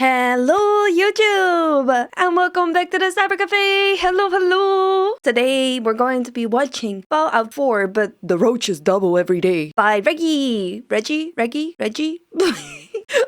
Hello YouTube and welcome back to the Cyber Cafe. Hello. Today we're going to be watching Fallout 4 but the roaches double every day by Reggie.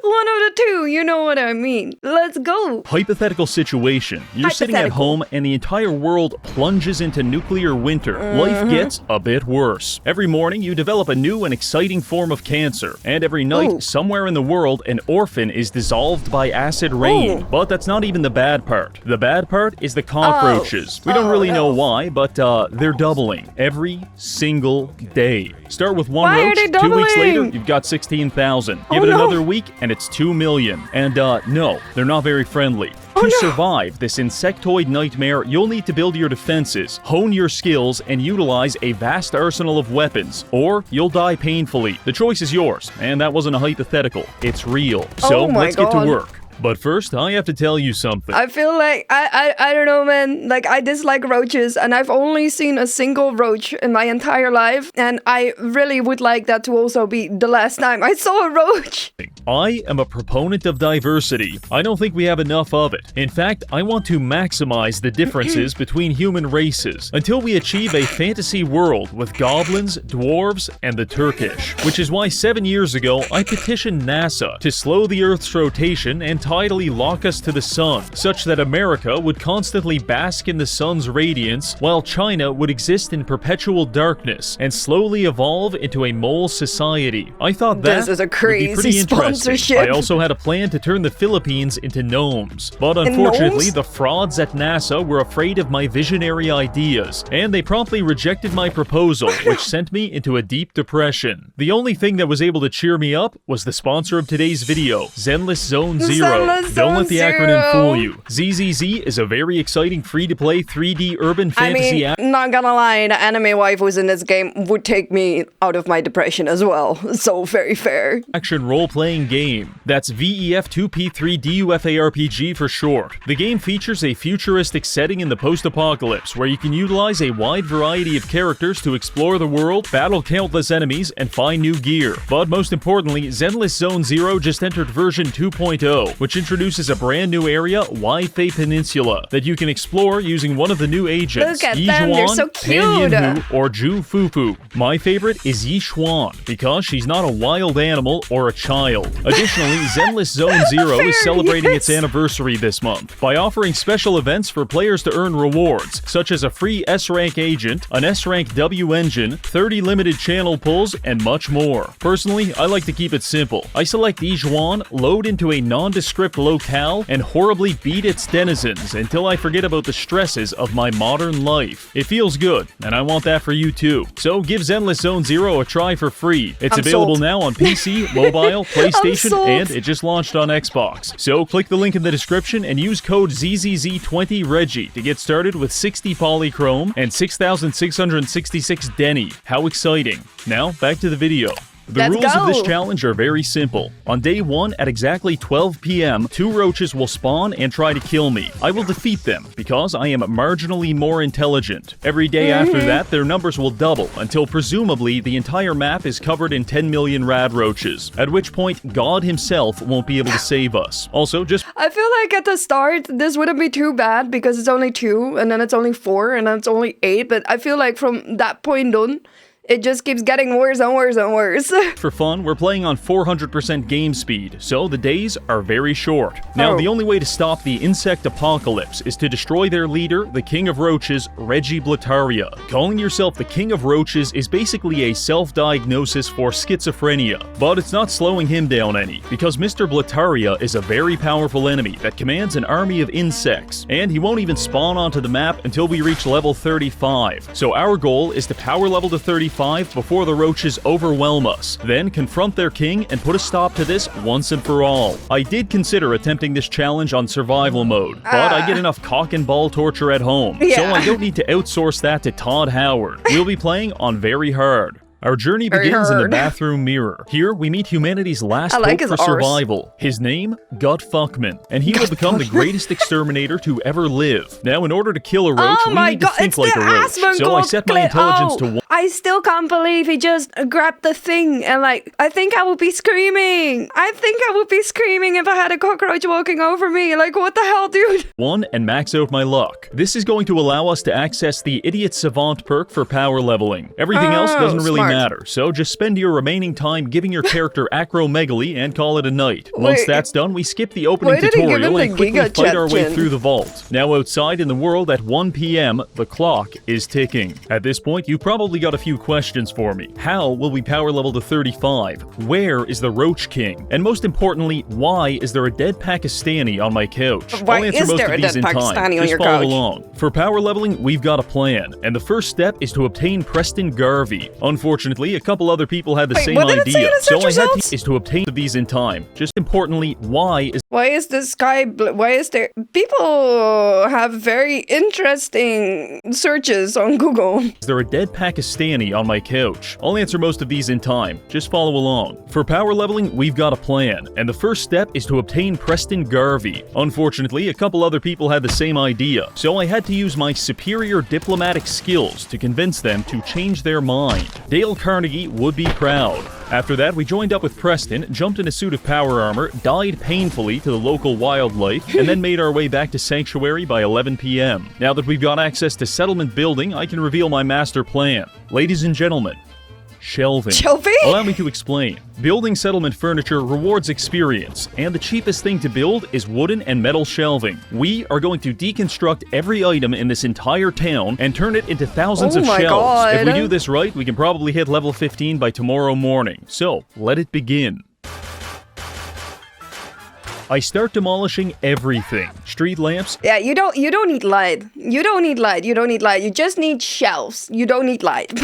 One of the two, you know what I mean. Let's go. Hypothetical situation. You're sitting at home and the entire world plunges into nuclear winter. Life gets a bit worse. Every morning you develop a new and exciting form of cancer. And every night, somewhere in the world, an orphan is dissolved by acid rain. But that's not even the bad part. The bad part is the cockroaches. We don't really know why, but they're doubling every single day. Start with one roach, 2 weeks later, you've got 16,000. Give it another week, and it's 2 million. And no, they're not very friendly. To survive this insectoid nightmare, you'll need to build your defenses, hone your skills, and utilize a vast arsenal of weapons, or you'll die painfully. The choice is yours, and that wasn't a hypothetical. It's real. So let's get to work. But first, I have to tell you something. I feel like, I don't know, man. Like, I dislike roaches, and I've only seen a single roach in my entire life, and I really would like that to also be the last time I saw a roach. I am a proponent of diversity. I don't think we have enough of it. In fact, I want to maximize the differences between human races until we achieve a fantasy world with goblins, dwarves, and the Turkish. Which is why 7 years ago, I petitioned NASA to slow the Earth's rotation and tidally lock us to the sun, such that America would constantly bask in the sun's radiance, while China would exist in perpetual darkness and slowly evolve into a mole society. I thought that would be pretty interesting. I also had a plan to turn the Philippines into gnomes, but unfortunately the frauds at NASA were afraid of my visionary ideas, and they promptly rejected my proposal, which sent me into a deep depression. The only thing that was able to cheer me up was the sponsor of today's video, Zenless Zone Zero. Don't let the acronym fool you. ZZZ is a very exciting free-to-play 3D urban fantasy app. Not gonna lie, the anime waifus in this game would take me out of my depression as well. So very fair. Action role-playing game. That's VEF2P3DUFARPG for short. The game features a futuristic setting in the post-apocalypse where you can utilize a wide variety of characters to explore the world, battle countless enemies, and find new gear. But most importantly, Zenless Zone Zero just entered version 2.0, which introduces a brand new area, Waifei Peninsula, that you can explore using one of the new agents, Look at them, they're so cute. Pan or Ju Fufu. My favorite is Yi Xuan, because she's not a wild animal or a child. Additionally, Zenless Zone Zero is celebrating its anniversary this month by offering special events for players to earn rewards, such as a free S-Rank agent, an S-Rank W engine, 30 limited channel pulls, and much more. Personally, I like to keep it simple. I select Yi Xuan, load into a nondescript locale, and horribly beat its denizens until I forget about the stresses of my modern life. It feels good, and I want that for you too. So give Zenless Zone Zero a try for free. It's available now on PC, mobile, PlayStation, and it just launched on Xbox. So click the link in the description and use code ZZZ20Reggie to get started with 60 polychrome and 6,666 Denny. How exciting. Now, back to the video. The rules of this challenge are very simple. On day 1 at exactly 12 p.m., 2 roaches will spawn and try to kill me. I will defeat them because I am marginally more intelligent. Every day after that, their numbers will double until presumably the entire map is covered in 10 million rad roaches, at which point God himself won't be able to save us. Also, I feel like at the start, this wouldn't be too bad because it's only 2, and then it's only 4, and then it's only 8, but I feel like from that point on, it just keeps getting worse and worse and worse. For fun, we're playing on 400% game speed, so the days are very short. Now, the only way to stop the insect apocalypse is to destroy their leader, the King of Roaches, Reggie. Calling yourself the King of Roaches is basically a self-diagnosis for schizophrenia, but it's not slowing him down any, because Mr. Blataria is a very powerful enemy that commands an army of insects, and he won't even spawn onto the map until we reach level 35. So our goal is to power level to 35 before the roaches overwhelm us, then confront their king and put a stop to this once and for all. I did consider attempting this challenge on survival mode, but I get enough cock and ball torture at home, so I don't need to outsource that to Todd Howard. We'll be playing on very hard. Our journey begins in the bathroom mirror. Here, we meet humanity's last hope for survival. His name, Gut Fuckman, and he will become the greatest exterminator to ever live. Now, in order to kill a roach, we need to think like a roach. So I set my intelligence to 1. I still can't believe he just grabbed the thing and like, I think I would be screaming. I think I would be screaming if I had a cockroach walking over me. Like, what the hell, dude? 1 and max out my luck. This is going to allow us to access the Idiot Savant perk for power leveling. Everything else doesn't really matter, so just spend your remaining time giving your character acromegaly and call it a night. Once that's done, we skip the opening tutorial and quickly fight our way through the vault. Now outside in the world at 1 p.m., the clock is ticking. At this point, you probably got a few questions for me. How will we power level to 35? Where is the Roach King? And most importantly, why is there a dead Pakistani on my couch? Why I'll answer is most there of a these dead in Pakistani time. on Just your follow couch? along. For power leveling, we've got a plan, and the first step is to obtain Preston Garvey. Unfortunately, a couple other people had the same idea, so I had to obtain these in time. Just importantly, why is the sky blue? Why is there... People have very interesting searches on Google. Is there a dead Pakistani on my couch? I'll answer most of these in time. Just follow along. For power leveling, we've got a plan, and the first step is to obtain Preston Garvey. Unfortunately, a couple other people had the same idea, so I had to use my superior diplomatic skills to convince them to change their mind. Dale Carnegie would be proud. After that, we joined up with Preston, jumped in a suit of power armor, died painfully to the local wildlife, and then made our way back to Sanctuary by 11 p.m. Now that we've got access to Settlement Building, I can reveal my master plan. Ladies and gentlemen, shelving. Shelving? Allow me to explain. Building settlement furniture rewards experience, and the cheapest thing to build is wooden and metal shelving. We are going to deconstruct every item in this entire town and turn it into thousands of shelves. God. If we do this right, we can probably hit level 15 by tomorrow morning. So, let it begin. I start demolishing everything. Street lamps. Yeah, you don't need light. You don't need light. You just need shelves. You don't need light.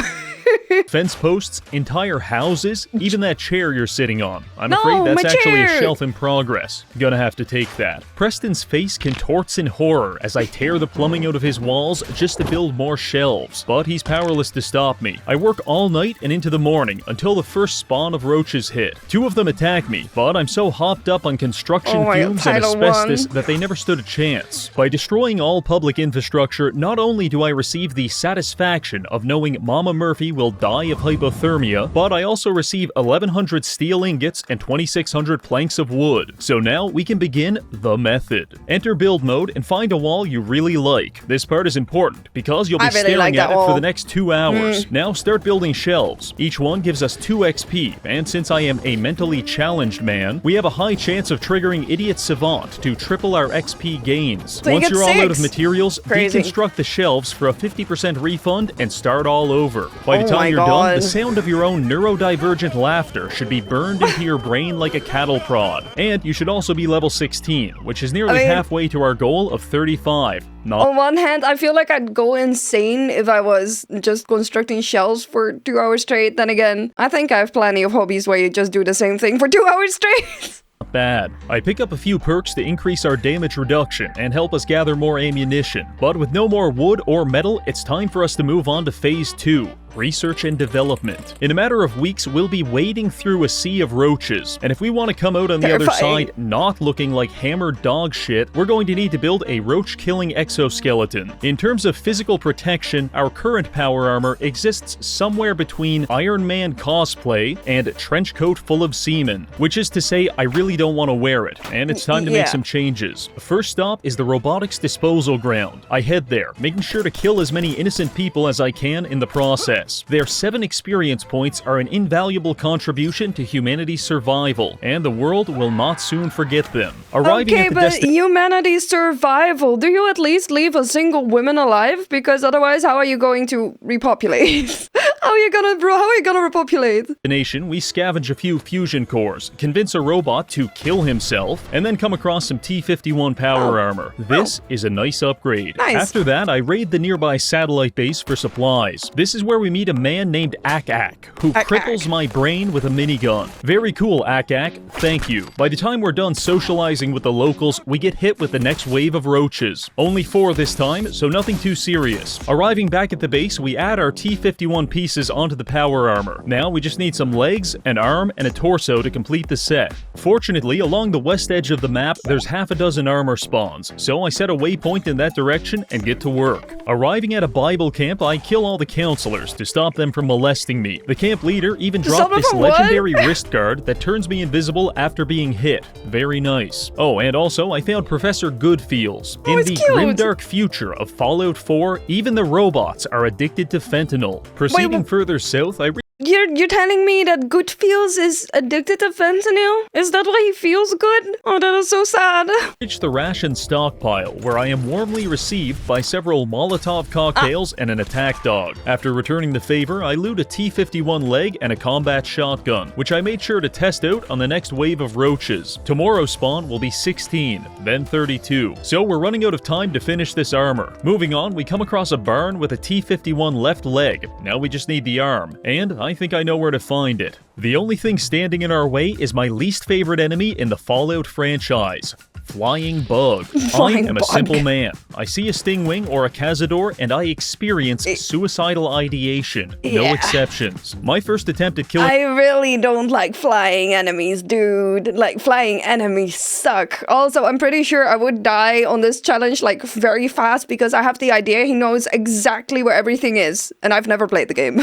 Fence posts, entire houses, even that chair you're sitting on. I'm afraid that's actually a shelf in progress. Gonna have to take that. Preston's face contorts in horror as I tear the plumbing out of his walls just to build more shelves, but he's powerless to stop me. I work all night and into the morning until the first spawn of roaches hit. 2 of them attack me, but I'm so hopped up on construction fumes and asbestos that they never stood a chance. By destroying all public infrastructure, not only do I receive the satisfaction of knowing Mama Murphy will die of hypothermia, but I also receive 1,100 steel ingots and 2,600 planks of wood. So now we can begin the method. Enter build mode and find a wall you really like. This part is important because you'll be staring at it for the next 2 hours. Now start building shelves. Each one gives us 2 XP, and since I am a mentally challenged man, we have a high chance of triggering Idiot Savant to triple our XP gains. So Once you're all out of 6. materials, deconstruct the shelves for a 50% refund and start all over. By the time you're done, the sound of your own neurodivergent laughter should be burned into your brain like a cattle prod. And you should also be level 16, which is nearly halfway to our goal of 35. On one hand, I feel like I'd go insane if I was just constructing shelves for 2 hours straight. Then again, I think I have plenty of hobbies where you just do the same thing for 2 hours straight. Bad. I pick up a few perks to increase our damage reduction and help us gather more ammunition. But with no more wood or metal, it's time for us to move on to phase 2. Research and development. In a matter of weeks, we'll be wading through a sea of roaches, and if we want to come out on the other side not looking like hammered dog shit, we're going to need to build a roach-killing exoskeleton. In terms of physical protection, our current power armor exists somewhere between Iron Man cosplay and trench coat full of semen, which is to say I really don't want to wear it, and it's time to make some changes. First stop is the robotics disposal ground. I head there, making sure to kill as many innocent people as I can in the process. Their 7 experience points are an invaluable contribution to humanity's survival, and the world will not soon forget them. Arriving at the humanity's survival, do you at least leave a single woman alive? Because otherwise, how are you going to repopulate? How are you gonna repopulate? Destination, we scavenge a few fusion cores, convince a robot to kill himself, and then come across some T-51 power armor. This is a nice upgrade. After that, I raid the nearby satellite base for supplies. This is where we meet a man named Ak-Ak, who cripples my brain with a minigun. Very cool, Ak-Ak. Thank you. By the time we're done socializing with the locals, we get hit with the next wave of roaches. Only 4 this time, so nothing too serious. Arriving back at the base, we add our T-51 peace pieces onto the power armor. Now we just need some legs, an arm, and a torso to complete the set. Fortunately, along the west edge of the map, there's half a dozen armor spawns, so I set a waypoint in that direction and get to work. Arriving at a Bible camp, I kill all the counselors to stop them from molesting me. The camp leader even dropped this legendary wrist guard that turns me invisible after being hit. Very nice. Oh, and also, I found Professor Goodfeels. In the grimdark future of Fallout 4, even the robots are addicted to fentanyl. Proceeding further south, You're telling me that Goodfeels is addicted to fentanyl? Is that why he feels good? Oh, that is so sad. reach the ration stockpile, where I am warmly received by several Molotov cocktails and an attack dog. After returning the favor, I loot a T-51 leg and a combat shotgun, which I made sure to test out on the next wave of roaches. Tomorrow's spawn will be 16, then 32. So we're running out of time to finish this armor. Moving on, we come across a barn with a T-51 left leg. Now we just need the arm, and I think I know where to find it. The only thing standing in our way is my least favorite enemy in the Fallout franchise. Flying bug. I am a simple man. I see a stingwing or a cazador and I experience suicidal ideation. No exceptions. My first attempt at killing— I really don't like flying enemies, dude. Like, flying enemies suck. Also, I'm pretty sure I would die on this challenge, like, very fast because I have the idea he knows exactly where everything is. And I've never played the game.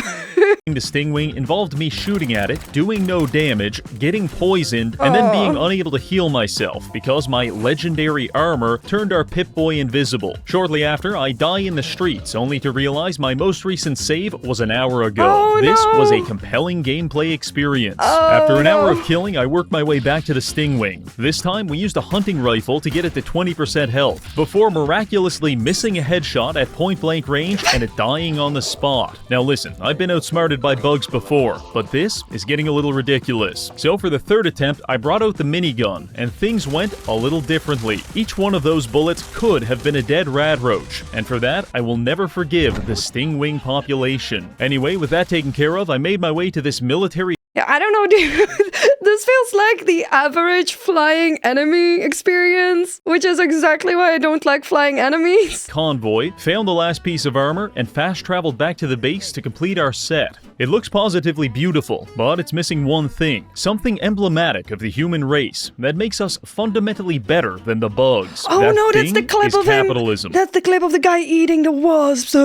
The stingwing involved me shooting at it, doing no damage, getting poisoned, and then being unable to heal myself because my legendary armor turned our Pip-Boy invisible. Shortly after, I die in the streets, only to realize my most recent save was an hour ago. This was a compelling gameplay experience. After an hour of killing, I worked my way back to the stingwing. This time, we used a hunting rifle to get it to 20% health, before miraculously missing a headshot at point-blank range and it dying on the spot. Now listen, I've been outsmarted by bugs before, but this is getting a little ridiculous. So for the third attempt, I brought out the minigun, and things went a little differently. Each one of those bullets could have been a dead rad roach, and for that, I will never forgive the stingwing population. Anyway, with that taken care of, I made my way to this military— Yeah, I don't know, dude. This feels like the average flying enemy experience, which is exactly why I don't like flying enemies. convoy, found the last piece of armor, and fast traveled back to the base to complete our set. It looks positively beautiful, but it's missing one thing, something emblematic of the human race that makes us fundamentally better than the bugs. Oh that no, that's the thing clip is of capitalism. him. That's the clip of the guy eating the wasps.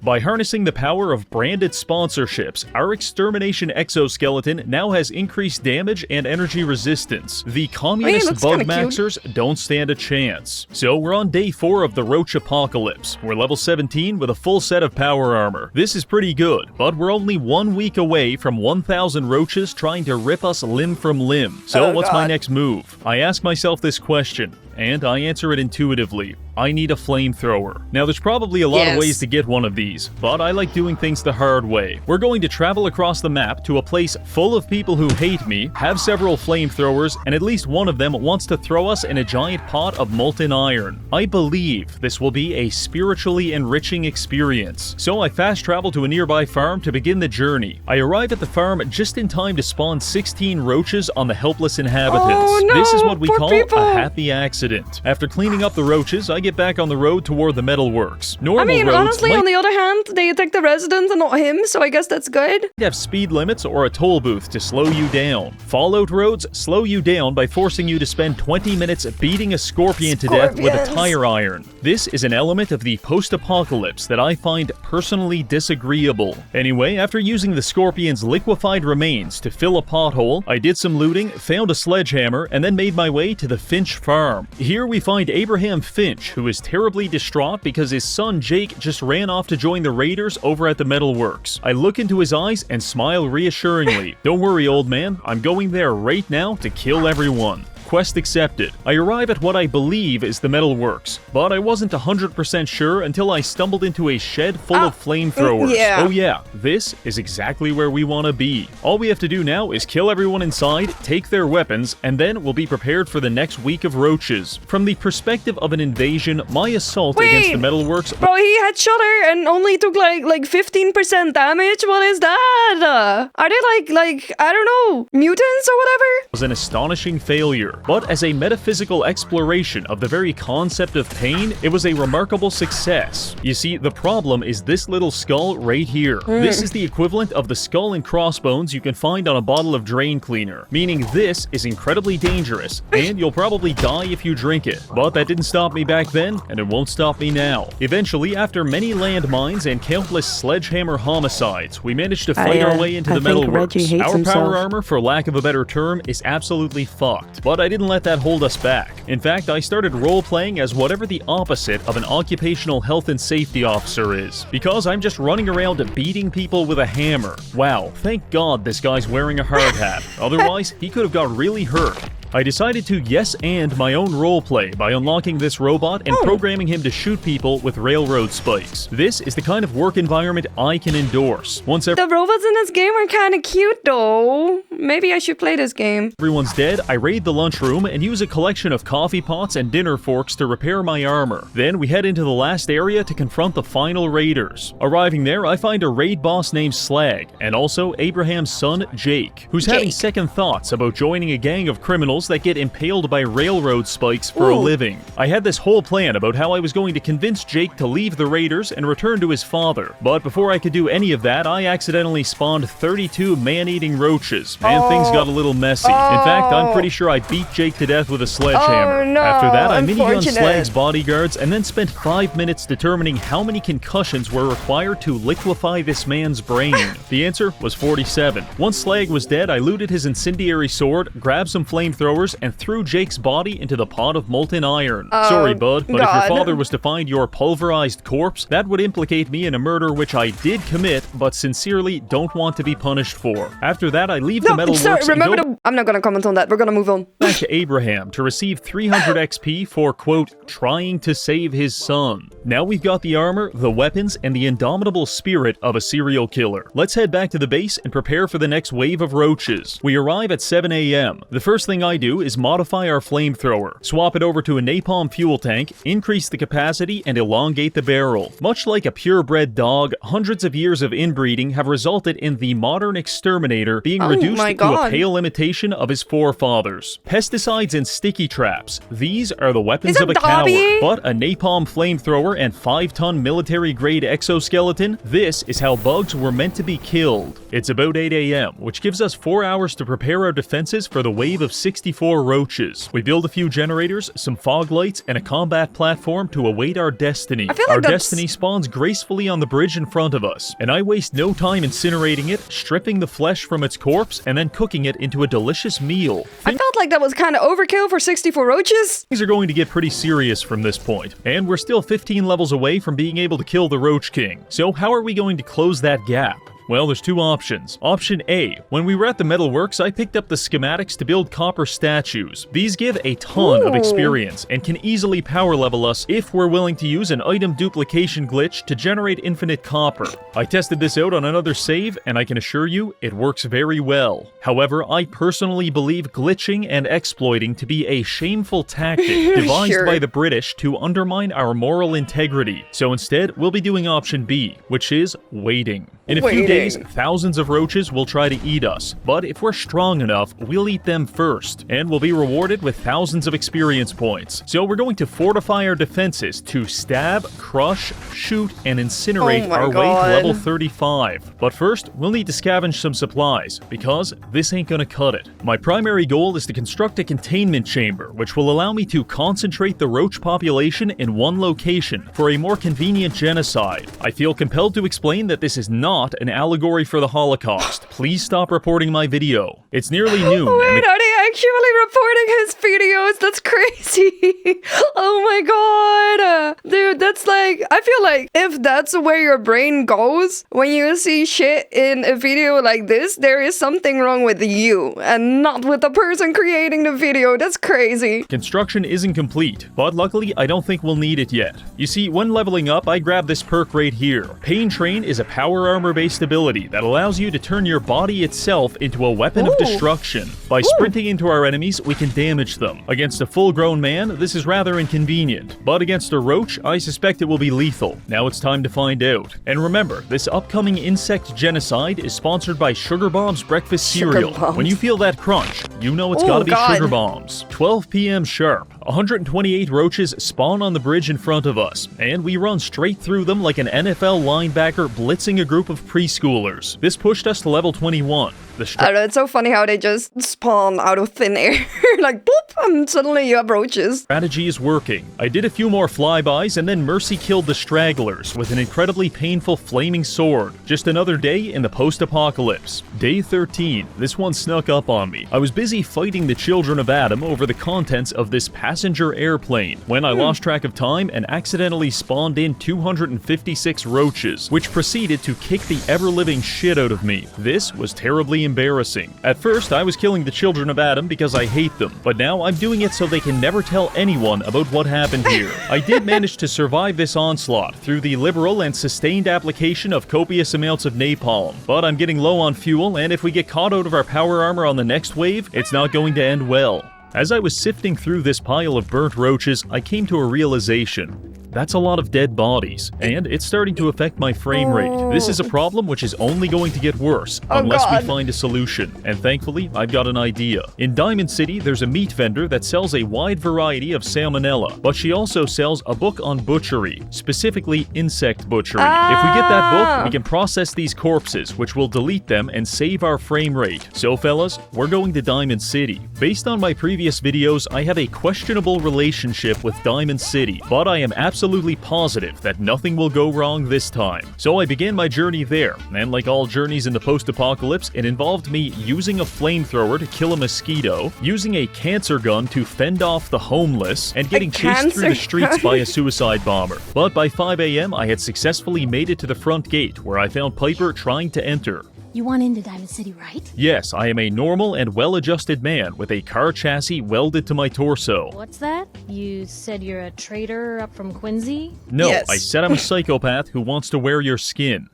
By harnessing the power of branded sponsorships, our extermination exoskeleton now has increased damage and energy resistance. The communist bug maxers don't stand a chance. So we're on day 4 of the Roach Apocalypse. We're level 17 with a full set of power armor. This is pretty good, but we're only 1 week away from 1,000 roaches trying to rip us limb from limb. So what's my next move? I ask myself this question, and I answer it intuitively. I need a flamethrower. Now, there's probably a lot of ways to get one of these, but I like doing things the hard way. We're going to travel across the map to a place full of people who hate me, have several flamethrowers, and at least one of them wants to throw us in a giant pot of molten iron. I believe this will be a spiritually enriching experience. So I fast travel to a nearby farm to begin the journey. I arrive at the farm just in time to spawn 16 roaches on the helpless inhabitants. This is what we call a happy accident. After cleaning up the roaches, I get back on the road toward the metalworks. Honestly, on the other hand, they attack the residents and not him, so I guess that's good. Have speed limits or a toll booth to slow you down. Fallout roads slow you down by forcing you to spend 20 minutes beating a scorpion to death with a tire iron. This is an element of the post-apocalypse that I find personally disagreeable. Anyway, after using the scorpion's liquefied remains to fill a pothole, I did some looting, found a sledgehammer, and then made my way to the Finch farm. Here we find Abraham Finch, who is terribly distraught because his son Jake just ran off to join the raiders over at the metalworks. I look into his eyes and smile reassuringly. Don't worry, old man, I'm going there right now to kill everyone. Quest accepted. I arrive at what I believe is the metalworks, but I wasn't 100% sure until I stumbled into a shed full of flamethrowers. Oh yeah, this is exactly where we want to be. All we have to do now is kill everyone inside, take their weapons, and then we'll be prepared for the next week of roaches. From the perspective of an invasion, my assault against the metalworks— Bro, he had shutter and only took like 15% damage? What is that? Are they like, I don't know, mutants or whatever? Was an astonishing failure. either. But as a metaphysical exploration of the very concept of pain, it was a remarkable success. You see, the problem is this little skull right here. This is the equivalent of the skull and crossbones you can find on a bottle of drain cleaner, meaning this is incredibly dangerous, and you'll probably die if you drink it. But that didn't stop me back then, and it won't stop me now. Eventually, after many landmines and countless sledgehammer homicides, we managed to fight our way into the metalworks. Our power armor, for lack of a better term, is absolutely fucked, but I didn't let that hold us back. In fact, I started role-playing as whatever the opposite of an occupational health and safety officer is, because I'm just running around beating people with a hammer. Wow, thank God this guy's wearing a hard hat, otherwise he could have got really hurt. I decided to yes-and my own roleplay by unlocking this robot and programming him to shoot people with railroad spikes. This is the kind of work environment I can endorse. The robots in this game are kind of cute though. Maybe I should play this game. Everyone's dead, I raid the lunchroom and use a collection of coffee pots and dinner forks to repair my armor. Then we head into the last area to confront the final raiders. Arriving there, I find a raid boss named Slag, and also Abraham's son, Jake, who's having second thoughts about joining a gang of criminals that get impaled by railroad spikes for a living. I had this whole plan about how I was going to convince Jake to leave the raiders and return to his father. But before I could do any of that, I accidentally spawned 32 man-eating roaches, and things got a little messy. In fact, I'm pretty sure I beat Jake to death with a sledgehammer. After that, I minigunned Slag's bodyguards and then spent 5 minutes determining how many concussions were required to liquefy this man's brain. The answer was 47. Once Slag was dead, I looted his incendiary sword, grabbed some flamethrowers, and threw Jake's body into the pot of molten iron. Sorry, bud, but if your father was to find your pulverized corpse, that would implicate me in a murder which I did commit, but sincerely don't want to be punished for. After that, I leave the metalworks and go I'm not gonna comment on that. We're gonna move on. Back to Abraham to receive 300 XP for, quote, trying to save his son. Now we've got the armor, the weapons, and the indomitable spirit of a serial killer. Let's head back to the base and prepare for the next wave of roaches. We arrive at 7 a.m. The first thing I do is modify our flamethrower, swap it over to a napalm fuel tank, increase the capacity, and elongate the barrel. Much like a purebred dog, hundreds of years of inbreeding have resulted in the modern exterminator being reduced to a pale imitation of his forefathers. Pesticides and sticky traps, these are the weapons of a coward. But a napalm flamethrower and 5-ton military-grade exoskeleton, this is how bugs were meant to be killed. It's about 8 a.m., which gives us 4 hours to prepare our defenses for the wave of 64 roaches. We build a few generators, some fog lights, and a combat platform to await our destiny. Our destiny spawns gracefully on the bridge in front of us, and I waste no time incinerating it, stripping the flesh from its corpse, and then cooking it into a delicious meal. I felt like that was kind of overkill for 64 roaches. Things are going to get pretty serious from this point, and we're still 15 levels away from being able to kill the Roach King. So how are we going to close that gap? Well, there's two options. Option A, when we were at the metalworks, I picked up the schematics to build copper statues. These give a ton of experience and can easily power level us if we're willing to use an item duplication glitch to generate infinite copper. I tested this out on another save, and I can assure you, it works very well. However, I personally believe glitching and exploiting to be a shameful tactic devised by the British to undermine our moral integrity. So instead, we'll be doing option B, which is waiting. In a few days, thousands of roaches will try to eat us, but if we're strong enough, we'll eat them first, and we'll be rewarded with thousands of experience points. So we're going to fortify our defenses to stab, crush, shoot, and incinerate our way to level 35. But first, we'll need to scavenge some supplies, because this ain't gonna cut it. My primary goal is to construct a containment chamber, which will allow me to concentrate the roach population in one location for a more convenient genocide. I feel compelled to explain that this is not an allegory for the Holocaust. Please stop reporting my video. It's nearly noon. Wait, are they actually reporting his videos? That's crazy. Oh my god. Dude, that's like, I feel like if that's where your brain goes when you see shit in a video like this, there is something wrong with you and not with the person creating the video. That's crazy. Construction isn't complete, but luckily I don't think we'll need it yet. You see, when leveling up, I grab this perk right here. Pain Train is a power armor-based ability that allows you to turn your body itself into a weapon of destruction. By sprinting into our enemies, we can damage them. Against a full-grown man, this is rather inconvenient, but against a roach, I suspect it will be lethal? Now it's time to find out. And remember, this upcoming insect genocide is sponsored by Sugar Bomb's breakfast cereal. When you feel that crunch, you know it's gotta be Sugar Bombs. 12 p.m. sharp. 128 roaches spawn on the bridge in front of us, and we run straight through them like an NFL linebacker blitzing a group of preschoolers. This pushed us to level 21. I don't know, it's so funny how they just spawn out of thin air. Like, boop, and suddenly you have roaches. Strategy is working. I did a few more flybys and then mercy killed the stragglers with an incredibly painful flaming sword. Just another day in the post-apocalypse. Day 13. This one snuck up on me. I was busy fighting the children of Adam over the contents of this passenger airplane when I lost track of time and accidentally spawned in 256 roaches, which proceeded to kick the ever-living shit out of me. This was terribly embarrassing. At first, I was killing the children of Adam because I hate them, but now I'm doing it so they can never tell anyone about what happened here. I did manage to survive this onslaught through the liberal and sustained application of copious amounts of napalm, but I'm getting low on fuel, and if we get caught out of our power armor on the next wave, it's not going to end well. As I was sifting through this pile of burnt roaches, I came to a realization. That's a lot of dead bodies, and it's starting to affect my frame rate. This is a problem which is only going to get worse unless we find a solution, and thankfully, I've got an idea. In Diamond City, there's a meat vendor that sells a wide variety of salmonella, but she also sells a book on butchery, specifically insect butchery. If we get that book, we can process these corpses, which will delete them and save our frame rate. So fellas, we're going to Diamond City. Based on my previous videos, I have a questionable relationship with Diamond City, but I am absolutely positive that nothing will go wrong this time. So I began my journey there, and like all journeys in the post-apocalypse, it involved me using a flamethrower to kill a mosquito, using a cancer gun to fend off the homeless, and getting chased through the streets by a suicide bomber. But by 5 a.m., I had successfully made it to the front gate, where I found Piper trying to enter. You want into Diamond City, right? Yes, I am a normal and well-adjusted man with a car chassis welded to my torso. What's that? You said you're a trader up from Quincy? No, yes. I said I'm a psychopath who wants to wear your skin.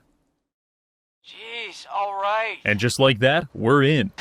Jeez, alright. And just like that, we're in.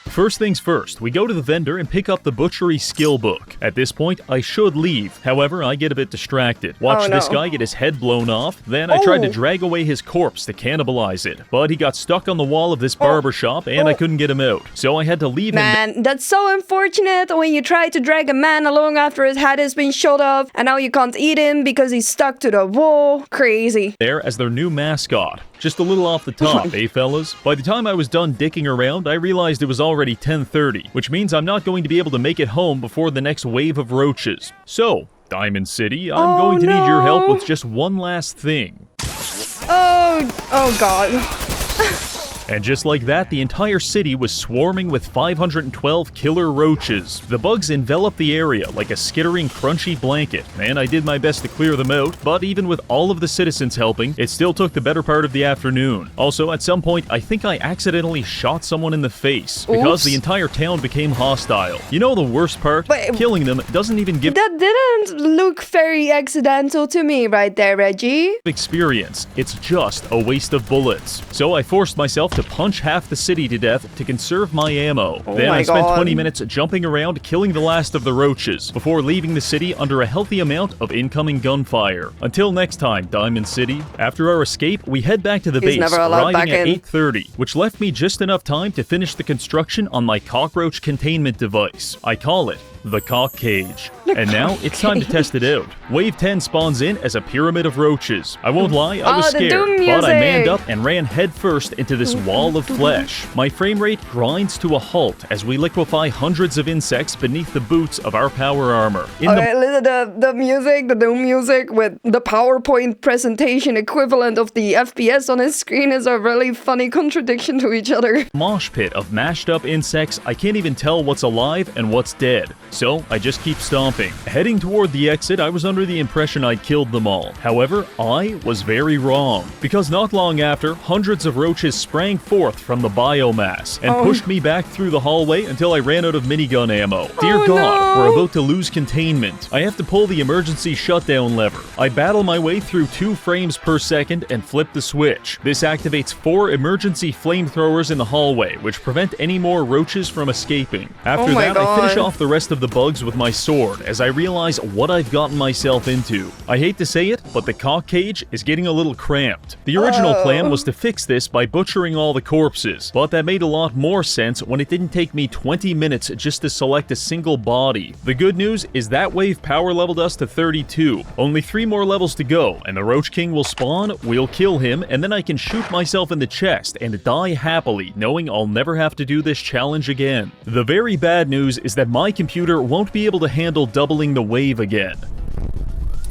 First things first, we go to the vendor and pick up the butchery skill book. At this point, I should leave. However, I get a bit distracted. Watch this guy get his head blown off. Then I tried to drag away his corpse to cannibalize it. But he got stuck on the wall of this barbershop and I couldn't get him out. So I had to leave him. Man, that's so unfortunate when you try to drag a man along after his head has been shot off and now you can't eat him because he's stuck to the wall. Crazy. There as their new mascot. Just a little off the top, eh fellas? By the time I was done dicking around, I realized it was already 10:30, which means I'm not going to be able to make it home before the next wave of roaches. So, Diamond City, I'm going to need your help with just one last thing. Oh god. And just like that, the entire city was swarming with 512 killer roaches. The bugs enveloped the area like a skittering, crunchy blanket, and I did my best to clear them out, but even with all of the citizens helping, it still took the better part of the afternoon. Also, at some point, I think I accidentally shot someone in the face, because the entire town became hostile. You know the worst part? Killing them doesn't even give— That didn't look very accidental to me right there, Reggie. Experience. It's just a waste of bullets. So I forced myself to punch half the city to death to conserve my ammo. Then I spent 20 minutes jumping around killing the last of the roaches before leaving the city under a healthy amount of incoming gunfire. Until next time, Diamond City. After our escape, we head back to the base, arriving at 8:30, which left me just enough time to finish the construction on my cockroach containment device. I call it the cock cage. And now it's time to test it out. Wave 10 spawns in as a pyramid of roaches. I won't lie, I was scared, but I manned up and ran headfirst into this wall of flesh. My frame rate grinds to a halt as we liquefy hundreds of insects beneath the boots of our power armor. The music, the doom music with the PowerPoint presentation equivalent of the FPS on his screen is a really funny contradiction to each other. Mosh pit of mashed up insects, I can't even tell what's alive and what's dead. So I just keep stomping. Heading toward the exit, I was under the impression I'd killed them all. However, I was very wrong. Because not long after, hundreds of roaches sprang forth from the biomass and pushed me back through the hallway until I ran out of minigun ammo. Dear God, we're about to lose containment. I have to pull the emergency shutdown lever. I battle my way through 2 frames per second and flip the switch. This activates 4 emergency flamethrowers in the hallway, which prevent any more roaches from escaping. After that, I finish off the rest of the the bugs with my sword as I realize what I've gotten myself into. I hate to say it, but the cock cage is getting a little cramped. The original plan was to fix this by butchering all the corpses, but that made a lot more sense when it didn't take me 20 minutes just to select a single body. The good news is that wave power leveled us to 32. Only 3 more levels to go, and the Roach King will spawn, we'll kill him, and then I can shoot myself in the chest and die happily, knowing I'll never have to do this challenge again. The very bad news is that my computer won't be able to handle doubling the wave again.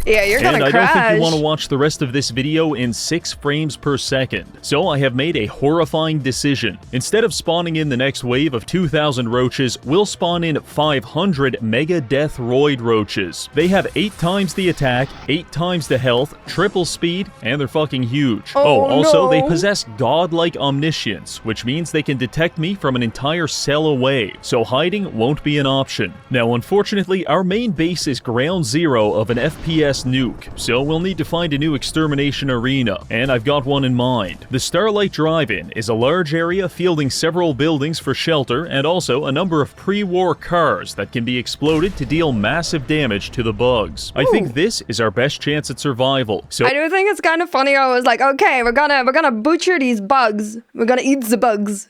Yeah, you're gonna crash. And I don't think you want to watch the rest of this video in 6 frames per second. So I have made a horrifying decision. Instead of spawning in the next wave of 2,000 roaches, we'll spawn in 500 Mega Death Roid roaches. They have 8 times the attack, 8 times the health, triple speed, and they're fucking huge. Also, they possess godlike omniscience, which means they can detect me from an entire cell away, so hiding won't be an option. Now, unfortunately, our main base is ground zero of an FPS nuke, so we'll need to find a new extermination arena, and I've got one in mind. The Starlight Drive-In is a large area fielding several buildings for shelter and also a number of pre-war cars that can be exploded to deal massive damage to the bugs. I think this is our best chance at survival. So I do think it's kind of funny. I was like, okay, we're gonna butcher these bugs. We're gonna eat the bugs.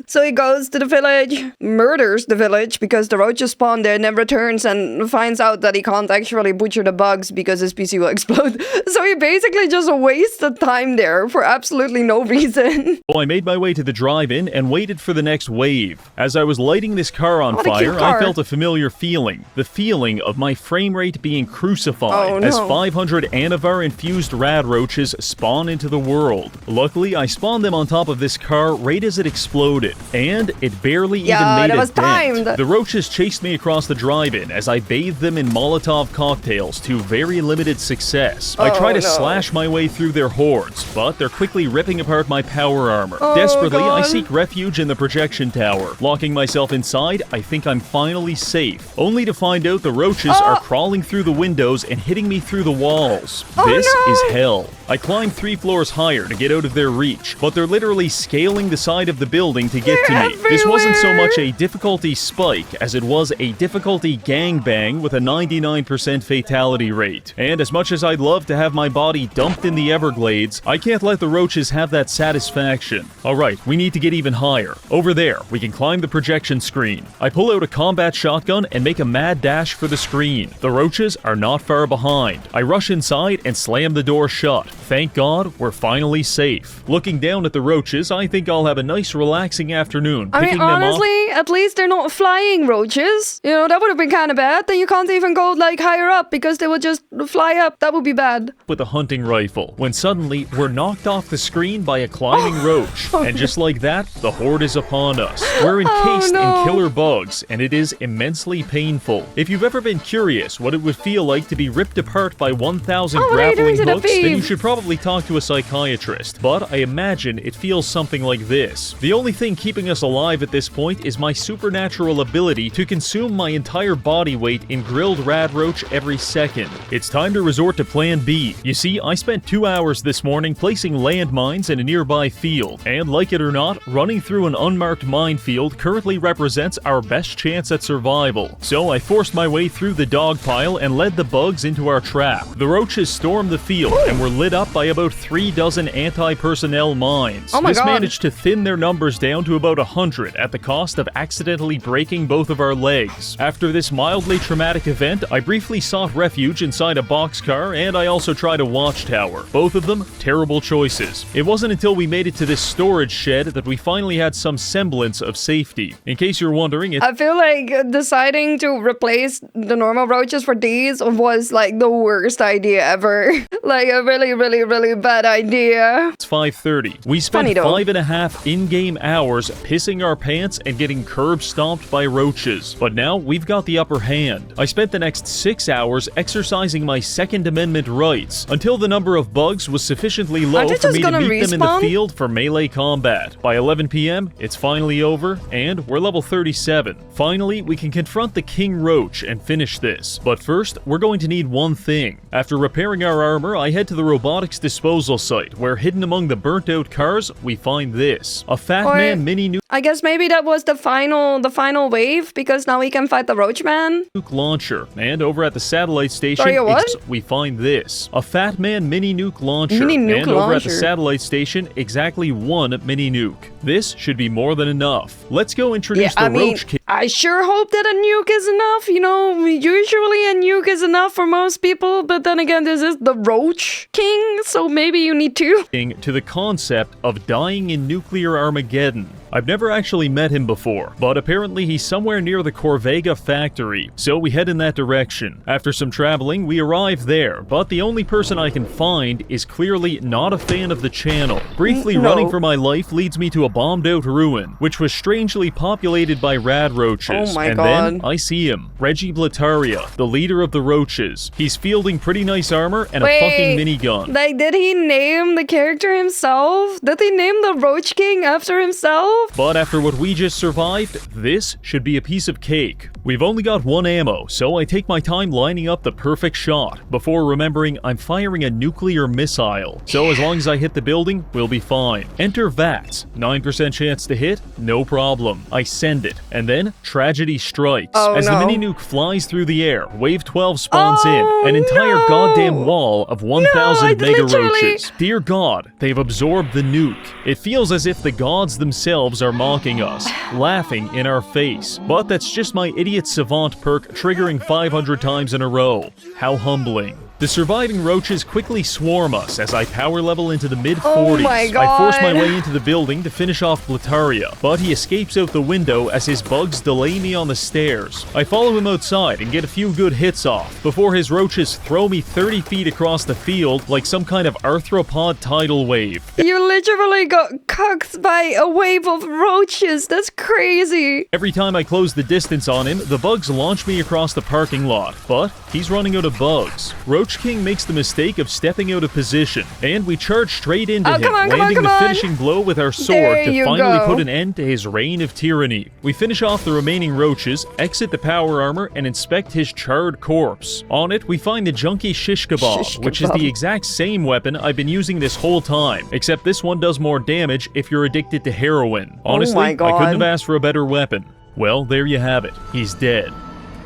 So he goes to the village, murders the village because the roaches spawn there, and then returns and finds out that he can't actually butcher the bugs because his PC will explode. So he basically just wasted time there for absolutely no reason. I made my way to the drive-in and waited for the next wave. As I was lighting this car on fire, I felt a familiar feeling. The feeling of my frame rate being crucified as 500 Anavar-infused rad roaches spawn into the world. Luckily, I spawned them on top of this car right as it exploded, and it barely even made a dent. The roaches chased me across the drive-in as I bathed them in Molotov cocktails to very limited success. I try to slash my way through their hordes, but they're quickly ripping apart my power armor. Desperately, I seek refuge in the projection tower. Locking myself inside, I think I'm finally safe, only to find out the roaches are crawling through the windows and hitting me through the walls. This is hell. I climbed 3 floors higher to get out of their reach, but they're literally scaling the side of the building to get to me. This wasn't so much a difficulty spike as it was a difficulty gangbang with a 99% fatality rate. And as much as I'd love to have my body dumped in the Everglades, I can't let the roaches have that satisfaction. Alright, we need to get even higher. Over there, we can climb the projection screen. I pull out a combat shotgun and make a mad dash for the screen. The roaches are not far behind. I rush inside and slam the door shut. Thank God, we're finally safe. Looking down at the roaches, I think I'll have a nice relaxing afternoon. I mean, honestly, at least they're not flying roaches. You know, that would have been kind of bad. Then you can't even go, like, higher up because they would just fly up. That would be bad. With a hunting rifle, when suddenly we're knocked off the screen by a climbing roach. And just like that, the horde is upon us. We're encased in killer bugs, and it is immensely painful. If you've ever been curious what it would feel like to be ripped apart by 1,000 grappling hooks, then you should probably talk to a psychiatrist. But I imagine it feels something like this. The only thing keeping us alive at this point is my supernatural ability to consume my entire body weight in grilled rad roach every second. It's time to resort to plan B. You see, I spent 2 hours this morning placing landmines in a nearby field, and like it or not, running through an unmarked minefield currently represents our best chance at survival. So I forced my way through the dog pile and led the bugs into our trap. The roaches stormed the field and were lit up by about 3 dozen anti-personnel mines. This managed to thin their numbers down to about 100 at the cost of accidentally breaking both of our legs. After this mildly traumatic event, I briefly sought refuge inside a boxcar, and I also tried a watchtower. Both of them, terrible choices. It wasn't until we made it to this storage shed that we finally had some semblance of safety. In case you're wondering, I feel like deciding to replace the normal roaches for these was like the worst idea ever. Like a really, really, really bad idea. It's 5:30. We spent 5.5 in-game hours pissing our pants and getting curb stomped by roaches. But now we've got the upper hand. I spent the next 6 hours exercising exercising my Second Amendment rights until the number of bugs was sufficiently low they for just me to gonna meet them in the respawn? field for melee combat. By 11 p.m., it's finally over, and we're level 37. Finally, we can confront the King Roach and finish this. But first, we're going to need one thing. After repairing our armor, I head to the robotics disposal site, where hidden among the burnt-out cars, we find this. A Fat Man mini I guess maybe that was the final wave, because now we can fight the Roach Man. nuke launcher. And over at the satellite station, Sorry, what? we find this. A Fat Man mini nuke launcher. Mini nuke and over at the launcher. satellite station, exactly one mini nuke. This should be more than enough. Let's go introduce the Roach King. I sure hope that a nuke is enough. You know, usually a nuke is enough for most people, but then again, this is the Roach King, so maybe you need two. To the concept of dying in nuclear Armageddon. I've never actually met him before, but apparently he's somewhere near the Corvega factory, so we head in that direction. After some traveling, we arrive there, but the only person I can find is clearly not a fan of the channel. Briefly running for my life leads me to a bombed-out ruin, which was strangely populated by rad roaches. Oh my and God. then I see him, Reggie Blataria, the leader of the Roaches. He's fielding pretty nice armor and a fucking minigun. Like, did he name the character himself? Did he name the Roach King after himself? But after what we just survived, this should be a piece of cake. We've only got one ammo, so I take my time lining up the perfect shot, before remembering I'm firing a nuclear missile. So as long as I hit the building, we'll be fine. Enter VATS. 9% chance to hit, no problem. I send it, and then tragedy strikes. As the mini nuke flies through the air, Wave 12 spawns in, an entire goddamn wall of 1,000 mega-roaches. Dear God, they've absorbed the nuke. It feels as if the gods themselves are mocking us, laughing in our face. But that's just my idiot savant perk triggering 500 times in a row. How humbling. The surviving roaches quickly swarm us as I power level into the mid-40s. Oh my God. I force my way into the building to finish off Blataria, but he escapes out the window as his bugs delay me on the stairs. I follow him outside and get a few good hits off, before his roaches throw me 30 feet across the field like some kind of arthropod tidal wave. You literally got cucked by a wave of roaches. That's crazy. Every time I close the distance on him, the bugs launch me across the parking lot, but he's running out of bugs. Roach King makes the mistake of stepping out of position, and we charge straight into him, landing the finishing blow with our sword to finally put an end to his reign of tyranny. We finish off the remaining roaches, exit the power armor, and inspect his charred corpse. On it, we find the junky shish kebab, which is the exact same weapon I've been using this whole time, except this one does more damage if you're addicted to heroin. Honestly, I couldn't have asked for a better weapon. Well, there you have it. He's dead.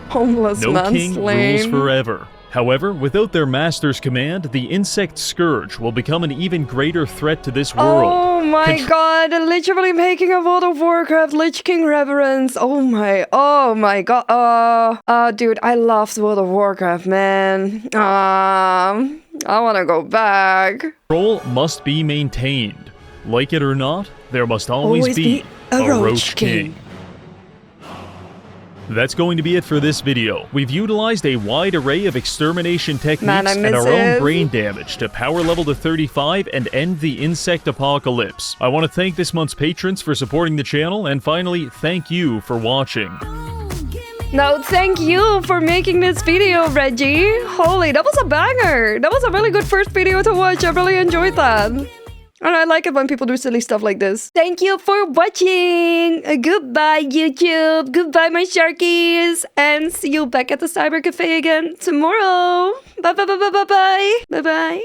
Homeless No man king slain. rules forever. However, without their master's command, the insect scourge will become an even greater threat to this world. Oh my God, literally making a World of Warcraft Lich King reference. Oh my God. Dude, I loved World of Warcraft, man. I wanna go back. Control must be maintained. Like it or not, there must always be a Roach King. That's going to be it for this video. We've utilized a wide array of extermination techniques and our own brain damage to power level to 35 and end the insect apocalypse. I want to thank this month's patrons for supporting the channel, and finally, thank you for watching. No, thank you for making this video, Reggie. Holy, that was a banger. That was a really good first video to watch. I really enjoyed that. And I like it when people do silly stuff like this. Thank you for watching. Goodbye, YouTube. Goodbye, my sharkies. And see you back at the Cyber Cafe again tomorrow. Bye, bye, bye, bye, bye, bye. Bye, bye.